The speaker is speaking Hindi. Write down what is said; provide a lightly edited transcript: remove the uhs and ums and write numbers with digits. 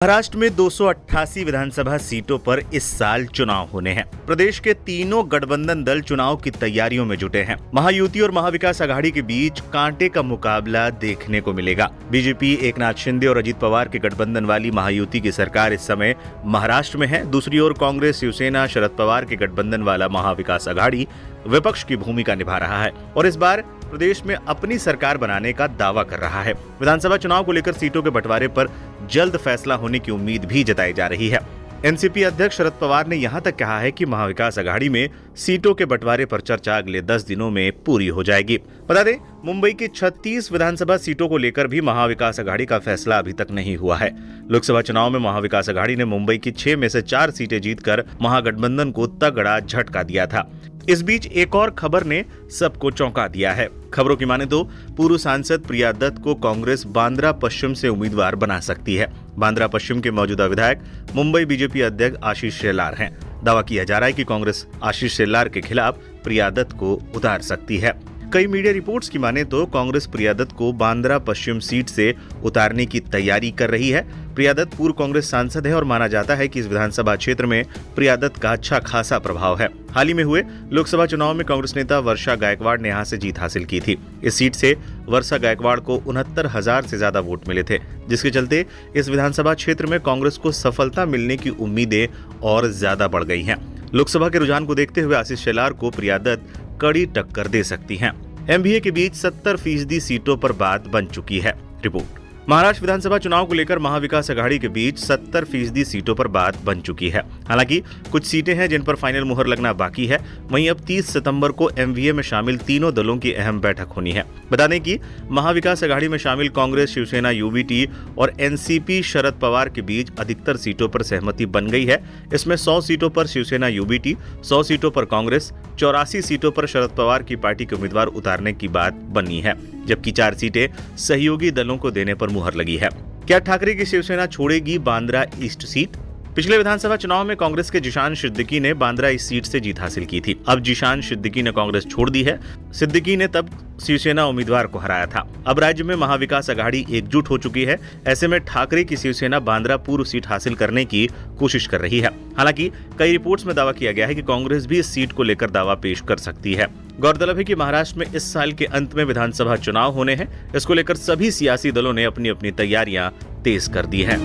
महाराष्ट्र में 288 विधानसभा सीटों पर इस साल चुनाव होने हैं। प्रदेश के तीनों गठबंधन दल चुनाव की तैयारियों में जुटे हैं। महायुति और महाविकास आघाड़ी के बीच कांटे का मुकाबला देखने को मिलेगा। बीजेपी, एकनाथ शिंदे और अजित पवार के गठबंधन वाली महायुति की सरकार इस समय महाराष्ट्र में है। दूसरी ओर कांग्रेस, शिवसेना, शरद पवार के गठबंधन वाला महाविकास आघाड़ी विपक्ष की भूमिका निभा रहा है और इस बार प्रदेश में अपनी सरकार बनाने का दावा कर रहा है। विधानसभा चुनाव को लेकर सीटों के बंटवारे पर जल्द फैसला होने की उम्मीद भी जताई जा रही है। एनसीपी अध्यक्ष शरद पवार ने यहां तक कहा है कि महाविकास आघाड़ी में सीटों के बंटवारे पर चर्चा अगले 10 दिनों में पूरी हो जाएगी। बता दें, मुंबई की 36 विधानसभा सीटों को लेकर भी महाविकास आघाड़ी का फैसला अभी तक नहीं हुआ है। लोकसभा चुनाव में महाविकास आघाड़ी ने मुंबई की 6 में से 4 सीटें जीतकर महागठबंधन को तगड़ा झटका दिया था। इस बीच एक और खबर ने सबको चौंका दिया है। खबरों की माने तो पूर्व सांसद प्रिया दत्त को कांग्रेस बांद्रा पश्चिम से उम्मीदवार बना सकती है। बांद्रा पश्चिम के मौजूदा विधायक मुंबई बीजेपी अध्यक्ष आशीष शेलार हैं। दावा किया जा रहा है कि कांग्रेस आशीष शेलार के खिलाफ प्रिया दत्त को उतार सकती है। कई मीडिया रिपोर्ट्स की माने तो कांग्रेस प्रिया दत्त को बांद्रा पश्चिम सीट से उतारने की तैयारी कर रही है। प्रिया दत्त पूर्व कांग्रेस सांसद है और माना जाता है कि इस विधानसभा क्षेत्र में प्रिया दत्त का अच्छा खासा प्रभाव है। हाल ही में हुए लोकसभा चुनाव में कांग्रेस नेता वर्षा गायकवाड़ ने यहां से जीत हासिल की थी। इस सीट से वर्षा गायकवाड़ को 69,000 से ज्यादा वोट मिले थे, जिसके चलते इस विधानसभा क्षेत्र में कांग्रेस को सफलता मिलने की उम्मीदें और ज्यादा बढ़ गई हैं। लोकसभा के रुझान को देखते हुए आशीष शेलार को प्रिया दत्त कड़ी टक्कर दे सकती हैं। एमबीए के बीच 70% सीटों पर बात बन चुकी है। रिपोर्ट। महाराष्ट्र विधानसभा चुनाव को लेकर महाविकास आघाड़ी के बीच 70% सीटों पर बात बन चुकी है। हालांकि कुछ सीटें हैं जिन पर फाइनल मुहर लगना बाकी है। वहीं अब 30 सितंबर को एमवीए में शामिल तीनों दलों की अहम बैठक होनी है। बता दें कि महाविकास आघाड़ी में शामिल कांग्रेस, शिवसेना, यूबीटी और एनसीपी शरद पवार के बीच अधिकतर सीटों पर सहमति बन गई है। इसमें 100 सीटों पर शिवसेना यूबीटी, 100 सीटों पर कांग्रेस, 84 सीटों पर शरद पवार की पार्टी के उम्मीदवार उतारने की बात बनी है, जबकि 4 सीटें सहयोगी दलों को देने पर मुहर लगी है। क्या ठाकरे की शिवसेना छोड़ेगी बांद्रा ईस्ट सीट? पिछले विधानसभा चुनाव में कांग्रेस के जिशान सिद्दीकी ने बांद्रा इस सीट से जीत हासिल की थी। अब जिशान सिद्दीकी ने कांग्रेस छोड़ दी है। सिद्दीकी ने तब शिवसेना उम्मीदवार को हराया था। अब राज्य में महाविकास आघाड़ी एकजुट हो चुकी है। ऐसे में ठाकरे की शिवसेना बांद्रा पूर्व सीट हासिल करने की कोशिश कर रही है। हालांकि कई रिपोर्ट्स में दावा किया गया है कि कांग्रेस भी इस सीट को लेकर दावा पेश कर सकती है। गौरतलब है कि महाराष्ट्र में इस साल के अंत में विधानसभा चुनाव होने हैं। इसको लेकर सभी सियासी दलों ने अपनी अपनी तैयारियां तेज कर दी है।